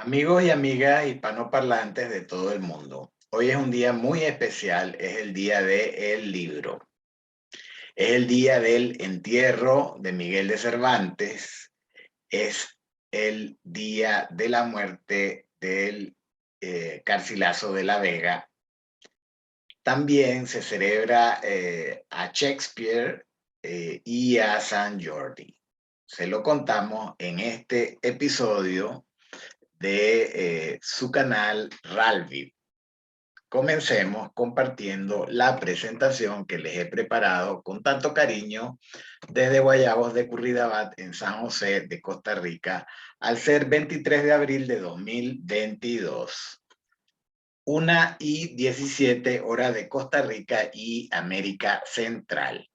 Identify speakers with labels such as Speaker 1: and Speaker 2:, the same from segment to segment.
Speaker 1: Amigos y amigas hispanoparlantes de todo el mundo, hoy es un día muy especial, es el día del libro. Es el día del entierro de Miguel de Cervantes, es el día de la muerte del Garcilaso de la Vega. También se celebra a Shakespeare y a San Jordi. Se lo contamos en este episodio de su canal Ralvi. Comencemos compartiendo la presentación que les he preparado con tanto cariño desde Guayabos de Curridabat en San José de Costa Rica, al ser 23 de abril de 2022. 1:17 hora de Costa Rica y América Central.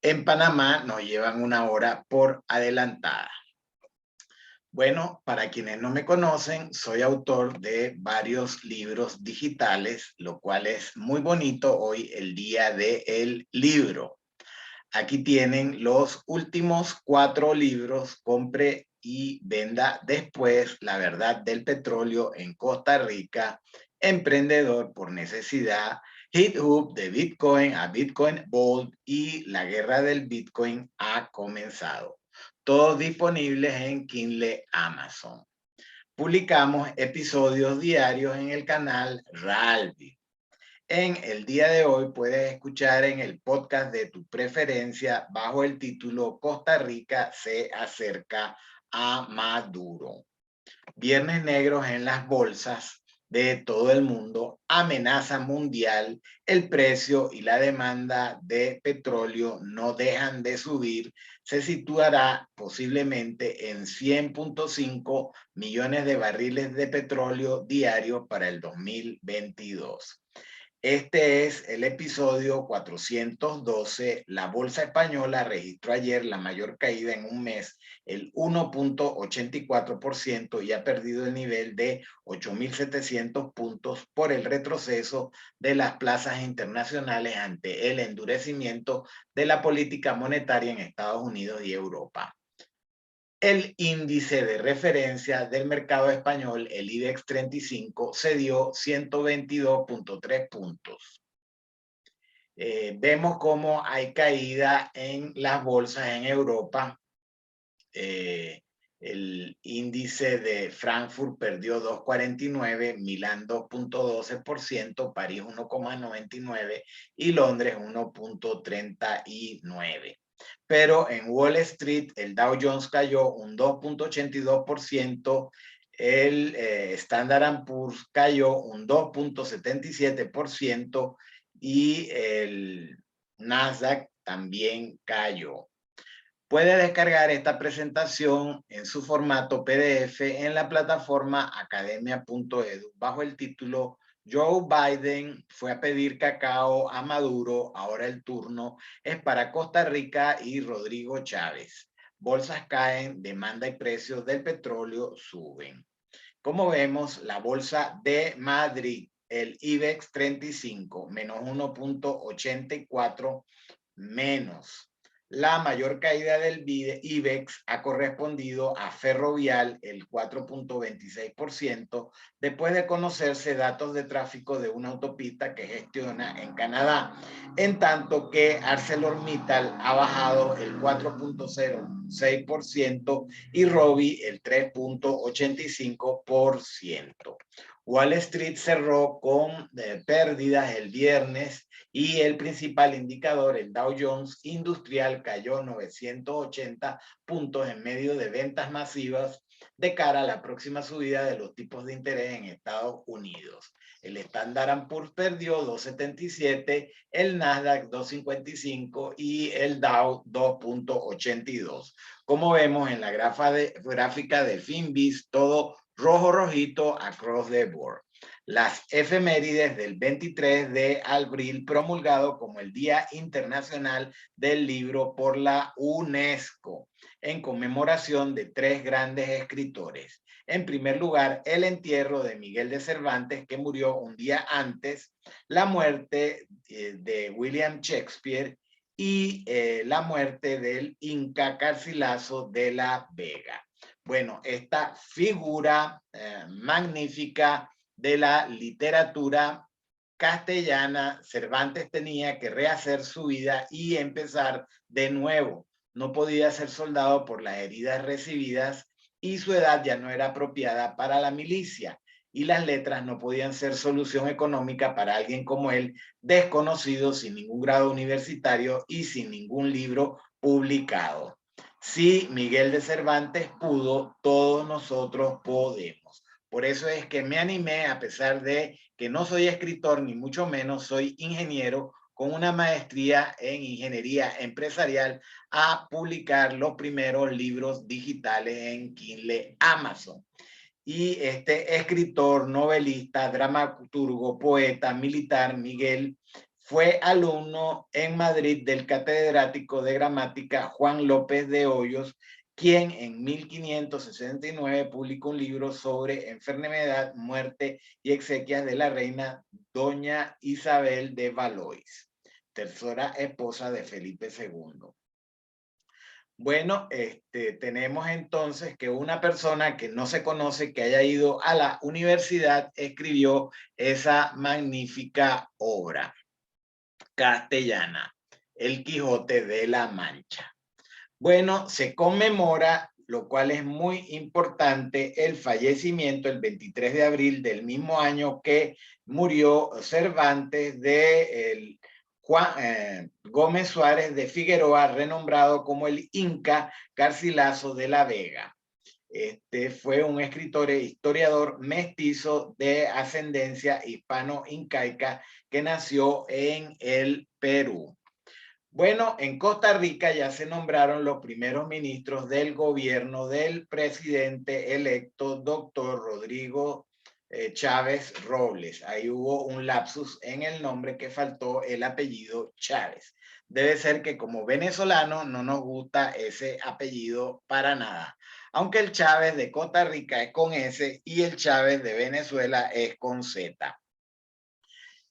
Speaker 1: En Panamá nos llevan una hora por adelantada. Bueno, para quienes no me conocen, soy autor de varios libros digitales, lo cual es muy bonito hoy, el día del libro. Aquí tienen los últimos 4 libros, compre y venda después, La verdad del petróleo en Costa Rica, Emprendedor por necesidad, Hit Up de Bitcoin a Bitcoin Bold y La guerra del Bitcoin ha comenzado. Todos disponibles en Kindle Amazon. Publicamos episodios diarios en el canal Ralvi. En el día de hoy puedes escuchar en el podcast de tu preferencia bajo el título Costa Rica se acerca a Maduro. Viernes negros en las bolsas de todo el mundo, amenaza mundial, el precio y la demanda de petróleo no dejan de subir, se situará posiblemente en 100.5 millones de barriles de petróleo diarios para el 2022. Este es el episodio 412. La bolsa española registró ayer la mayor caída en un mes, el 1.84%, y ha perdido el nivel de 8.700 puntos por el retroceso de las plazas internacionales ante el endurecimiento de la política monetaria en Estados Unidos y Europa. El índice de referencia del mercado español, el IBEX 35, cedió 122.3 puntos. Vemos cómo hay caída en las bolsas en Europa. El índice de Frankfurt perdió 2,49, Milán 2,12%, París 1,99 y Londres 1,39. Pero en Wall Street el Dow Jones cayó un 2,82%, el Standard & Poor's cayó un 2,77% y el Nasdaq también cayó. Puede descargar esta presentación en su formato PDF en la plataforma academia.edu bajo el título Joe Biden fue a pedir cacao a Maduro, ahora el turno es para Costa Rica y Rodrigo Chávez. Bolsas caen, demanda y precios del petróleo suben. Como vemos, la bolsa de Madrid, el IBEX 35, menos 1,84 menos. La mayor caída del IBEX ha correspondido a Ferrovial, el 4,26%, después de conocerse datos de tráfico de una autopista que gestiona en Canadá, en tanto que ArcelorMittal ha bajado el 4,06% y Robi el 3,85%. Wall Street cerró con pérdidas el viernes y el principal indicador, el Dow Jones Industrial, cayó 980 puntos en medio de ventas masivas de cara a la próxima subida de los tipos de interés en Estados Unidos. El Standard & Poor's perdió 2,77, el Nasdaq 2,55 y el Dow 2,82. Como vemos en la gráfica de Finviz, todo rojo rojito across the board. Las efemérides del 23 de abril, promulgado como el Día Internacional del Libro por la UNESCO, en conmemoración de 3 grandes escritores. En primer lugar, el entierro de Miguel de Cervantes, que murió un día antes, la muerte de William Shakespeare y la muerte del Inca Garcilaso de la Vega. Bueno, esta figura magnífica de la literatura castellana, Cervantes tenía que rehacer su vida y empezar de nuevo. No podía ser soldado por las heridas recibidas y su edad ya no era apropiada para la milicia. Y las letras no podían ser solución económica para alguien como él, desconocido, sin ningún grado universitario y sin ningún libro publicado. Si Miguel de Cervantes pudo, todos nosotros podemos. Por eso es que me animé, a pesar de que no soy escritor, ni mucho menos soy ingeniero con una maestría en ingeniería empresarial, a publicar los primeros libros digitales en Kindle Amazon. Y este escritor, novelista, dramaturgo, poeta, militar, Miguel, fue alumno en Madrid del catedrático de gramática Juan López de Hoyos, quien en 1569 publicó un libro sobre enfermedad, muerte y exequias de la reina doña Isabel de Valois, tercera esposa de Felipe II. Bueno, tenemos entonces que una persona que no se conoce, que haya ido a la universidad, escribió esa magnífica obra castellana, El Quijote de la Mancha. Bueno, se conmemora, lo cual es muy importante, el fallecimiento el 23 de abril del mismo año que murió Cervantes de Juan Gómez Suárez de Figueroa, renombrado como el Inca Garcilaso de la Vega. Este fue un escritor e historiador mestizo de ascendencia hispano-incaica que nació en el Perú. Bueno, en Costa Rica ya se nombraron los primeros ministros del gobierno del presidente electo, doctor Rodrigo Chávez Robles. Ahí hubo un lapsus en el nombre, que faltó el apellido Chávez. Debe ser que como venezolano no nos gusta ese apellido para nada. Aunque el Chávez de Costa Rica es con S y el Chávez de Venezuela es con Z.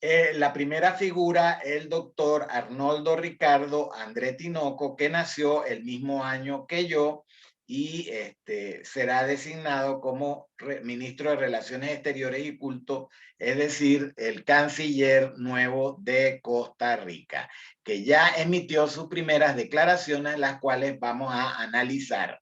Speaker 1: La primera figura, el doctor Arnoldo Ricardo André Tinoco, que nació el mismo año que yo y será designado como ministro de Relaciones Exteriores y Culto, es decir, el canciller nuevo de Costa Rica, que ya emitió sus primeras declaraciones, las cuales vamos a analizar.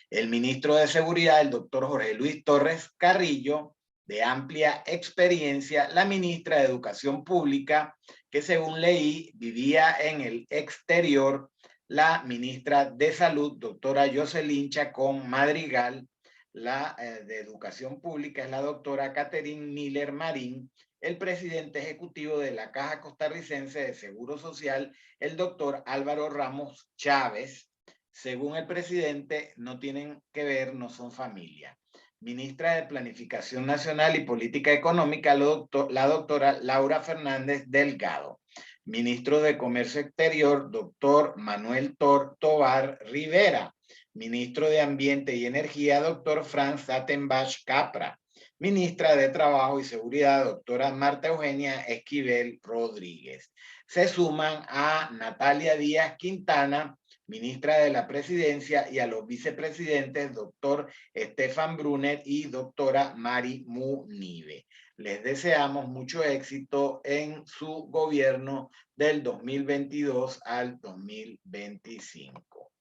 Speaker 1: El ministro de Seguridad, el doctor Jorge Luis Torres Carrillo, de amplia experiencia, la ministra de Educación Pública, que según leí vivía en el exterior, la ministra de Salud, doctora Jocelyn Chacón Madrigal, la de Educación Pública es la doctora Catherine Miller Marín, el presidente ejecutivo de la Caja Costarricense de Seguro Social, el doctor Álvaro Ramos Chávez. Según el presidente, no tienen que ver, no son familia. Ministra de Planificación Nacional y Política Económica, la doctora Laura Fernández Delgado. Ministro de Comercio Exterior, doctor Manuel Tovar Rivera. Ministro de Ambiente y Energía, doctor Franz Sattenbach Capra. Ministra de Trabajo y Seguridad, doctora Marta Eugenia Esquivel Rodríguez. Se suman a Natalia Díaz Quintana, ministra de la Presidencia, y a los vicepresidentes, doctor Estefan Brunner y doctora Mari Munive. Les deseamos mucho éxito en su gobierno del 2022 al 2025.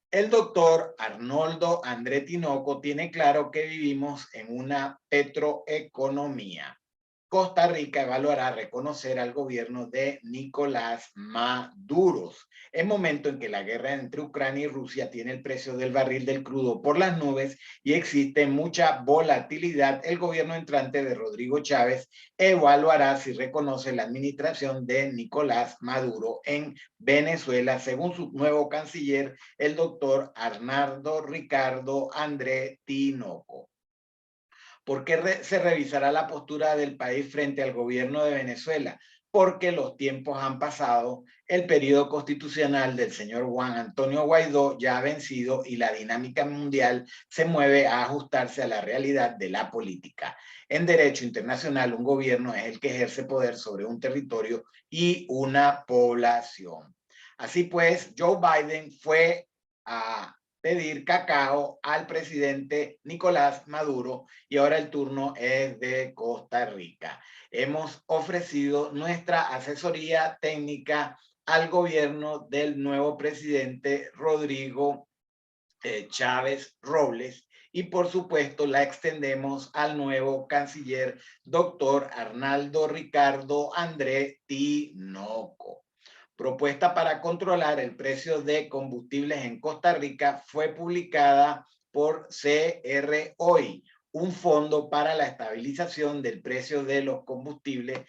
Speaker 1: El doctor Arnoldo André Tinoco tiene claro que vivimos en una petroeconomía. Costa Rica evaluará reconocer al gobierno de Nicolás Maduro. Es momento en que la guerra entre Ucrania y Rusia tiene el precio del barril del crudo por las nubes y existe mucha volatilidad. El gobierno entrante de Rodrigo Chávez evaluará si reconoce la administración de Nicolás Maduro en Venezuela, según su nuevo canciller, el doctor Arnoldo Ricardo André Tinoco. ¿Por qué se revisará la postura del país frente al gobierno de Venezuela? Porque los tiempos han pasado, el periodo constitucional del señor Juan Antonio Guaidó ya ha vencido y la dinámica mundial se mueve a ajustarse a la realidad de la política. En derecho internacional, un gobierno es el que ejerce poder sobre un territorio y una población. Así pues, Joe Biden fue a pedir cacao al presidente Nicolás Maduro y ahora el turno es de Costa Rica. Hemos ofrecido nuestra asesoría técnica al gobierno del nuevo presidente Rodrigo Chávez Robles y por supuesto la extendemos al nuevo canciller doctor Arnaldo Ricardo André Tinoco. Propuesta para controlar el precio de combustibles en Costa Rica fue publicada por CR Hoy, un fondo para la estabilización del precio de los combustibles.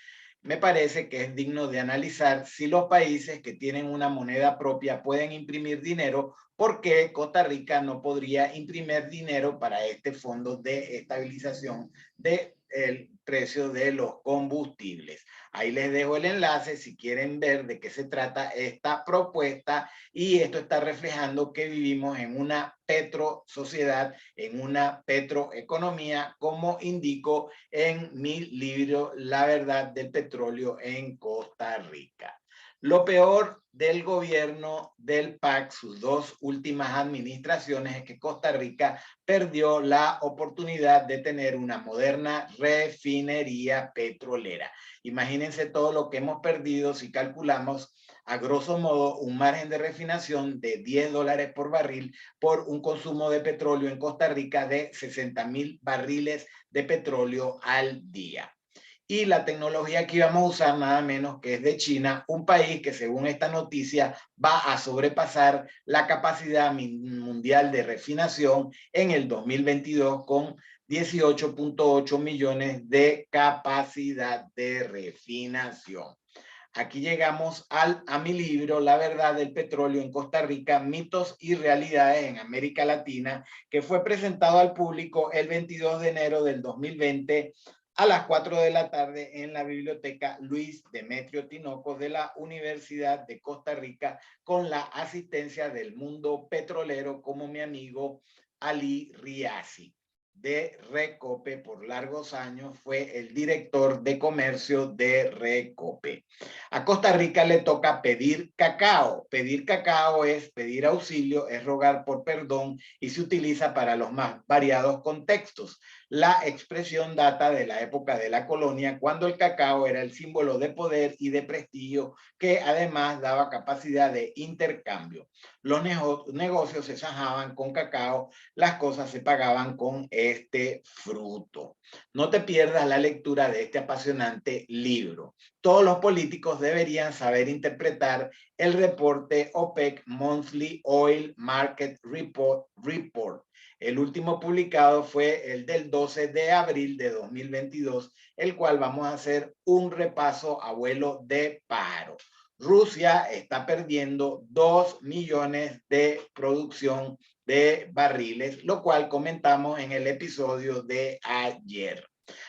Speaker 1: Me parece que es digno de analizar si los países que tienen una moneda propia pueden imprimir dinero, ¿por qué Costa Rica no podría imprimir dinero para este fondo de estabilización del precio de los combustibles? Ahí les dejo el enlace si quieren ver de qué se trata esta propuesta, y esto está reflejando que vivimos en una petrosociedad, en una petroeconomía, como indico en mi libro La verdad del petróleo en Costa Rica. Lo peor del gobierno del PAC, sus dos últimas administraciones, es que Costa Rica perdió la oportunidad de tener una moderna refinería petrolera. Imagínense todo lo que hemos perdido si calculamos a grosso modo un margen de refinación de $10 por barril por un consumo de petróleo en Costa Rica de 60,000 barriles de petróleo al día. Y la tecnología que íbamos a usar nada menos que es de China, un país que según esta noticia va a sobrepasar la capacidad mundial de refinación en el 2022 con 18.8 millones de capacidad de refinación. Aquí llegamos a mi libro La verdad del petróleo en Costa Rica, mitos y realidades en América Latina, que fue presentado al público el 22 de enero del 2020 a las 4 de la tarde en la biblioteca Luis Demetrio Tinoco de la Universidad de Costa Rica, con la asistencia del mundo petrolero como mi amigo Ali Riasi de Recope. Por largos años fue el director de comercio de Recope. A Costa Rica le toca pedir cacao. Pedir cacao es pedir auxilio, es rogar por perdón y se utiliza para los más variados contextos. La expresión data de la época de la colonia, cuando el cacao era el símbolo de poder y de prestigio, que además daba capacidad de intercambio. Los negocios se zanjaban con cacao, las cosas se pagaban con este fruto. No te pierdas la lectura de este apasionante libro. Todos los políticos deberían saber interpretar el reporte OPEC Monthly Oil Market Report. El último publicado fue el del 12 de abril de 2022, el cual vamos a hacer un repaso a vuelo de pájaro. Rusia está perdiendo 2 millones de producción de barriles, lo cual comentamos en el episodio de ayer.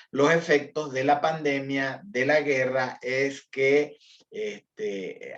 Speaker 1: Los efectos de la pandemia, de la guerra, es que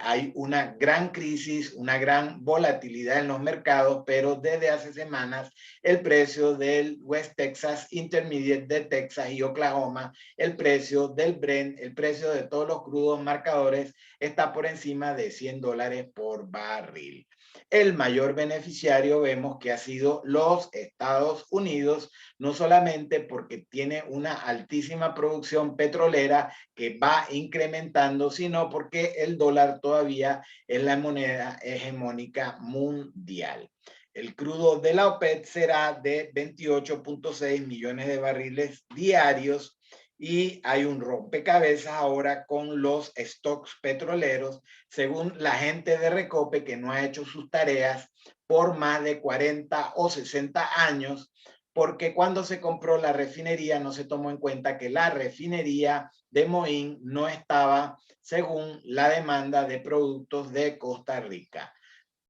Speaker 1: hay una gran crisis, una gran volatilidad en los mercados, pero desde hace semanas el precio del West Texas Intermediate de Texas y Oklahoma, el precio del Brent, el precio de todos los crudos marcadores está por encima de $100 por barril. El mayor beneficiario vemos que ha sido los Estados Unidos, no solamente porque tiene una altísima producción petrolera que va incrementando, sino porque el dólar todavía es la moneda hegemónica mundial. El crudo de la OPEP será de 28.6 millones de barriles diarios y hay un rompecabezas ahora con los stocks petroleros, según la gente de Recope, que no ha hecho sus tareas por más de 40 o 60 años, porque cuando se compró la refinería no se tomó en cuenta que la refinería de Moín no estaba según la demanda de productos de Costa Rica.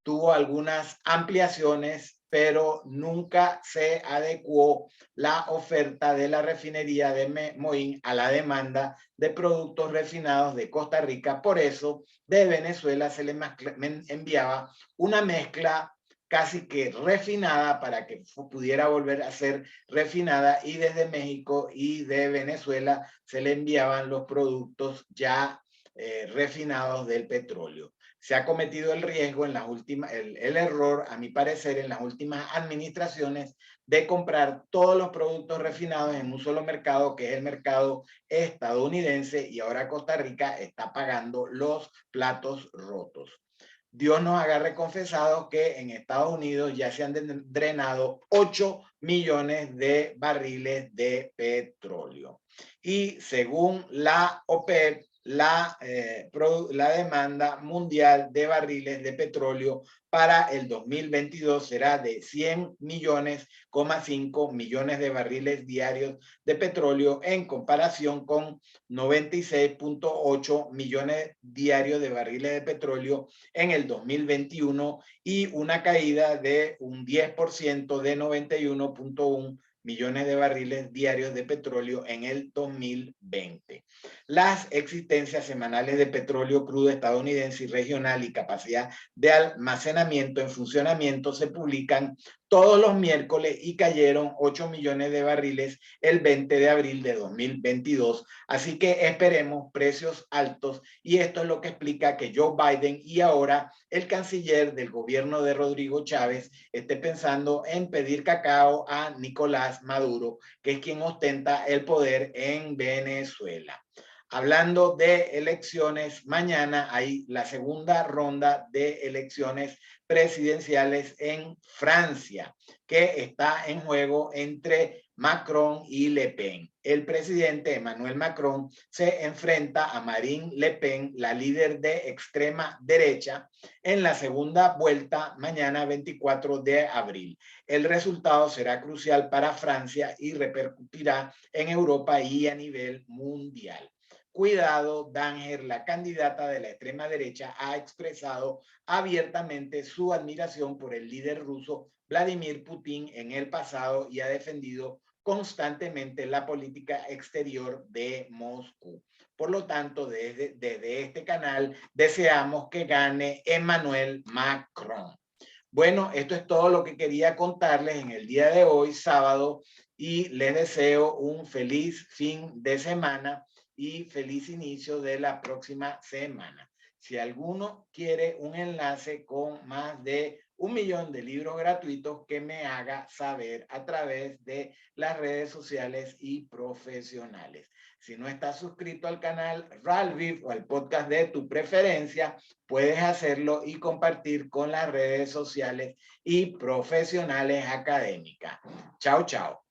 Speaker 1: Tuvo algunas ampliaciones, pero nunca se adecuó la oferta de la refinería de Moín a la demanda de productos refinados de Costa Rica. Por eso, de Venezuela se le enviaba una mezcla casi que refinada para que pudiera volver a ser refinada, y desde México y de Venezuela se le enviaban los productos ya refinados del petróleo. Se ha cometido el riesgo en las últimas, el error, a mi parecer, en las últimas administraciones de comprar todos los productos refinados en un solo mercado, que es el mercado estadounidense, y ahora Costa Rica está pagando los platos rotos. Dios nos agarre confesados que en Estados Unidos ya se han drenado 8 millones de barriles de petróleo. Y según la OPEP, la demanda mundial de barriles de petróleo para el 2022 será de 100 millones, 5 millones de barriles diarios de petróleo en comparación con 96.8 millones diarios de barriles de petróleo en el 2021 y una caída de un 10% de 91.1 millones de barriles diarios de petróleo en el 2020. Las existencias semanales de petróleo crudo estadounidense y regional y capacidad de almacenamiento en funcionamiento se publican todos los miércoles y cayeron 8 millones de barriles el 20 de abril de 2022. Así que esperemos precios altos y esto es lo que explica que Joe Biden y ahora el canciller del gobierno de Rodrigo Chávez esté pensando en pedir cacao a Nicolás Maduro, que es quien ostenta el poder en Venezuela. Hablando de elecciones, mañana hay la segunda ronda de elecciones presidenciales en Francia, que está en juego entre Macron y Le Pen. El presidente Emmanuel Macron se enfrenta a Marine Le Pen, la líder de extrema derecha, en la segunda vuelta mañana 24 de abril. El resultado será crucial para Francia y repercutirá en Europa y a nivel mundial. Cuidado, Danger, la candidata de la extrema derecha, ha expresado abiertamente su admiración por el líder ruso Vladimir Putin en el pasado y ha defendido constantemente la política exterior de Moscú. Por lo tanto, desde este canal deseamos que gane Emmanuel Macron. Bueno, esto es todo lo que quería contarles en el día de hoy, sábado, y les deseo un feliz fin de semana y feliz inicio de la próxima semana. Si alguno quiere un enlace con más de 1 millón de libros gratuitos, que me haga saber a través de las redes sociales y profesionales. Si no estás suscrito al canal Ralviv o al podcast de tu preferencia, puedes hacerlo y compartir con las redes sociales y profesionales académicas. Chao, chao.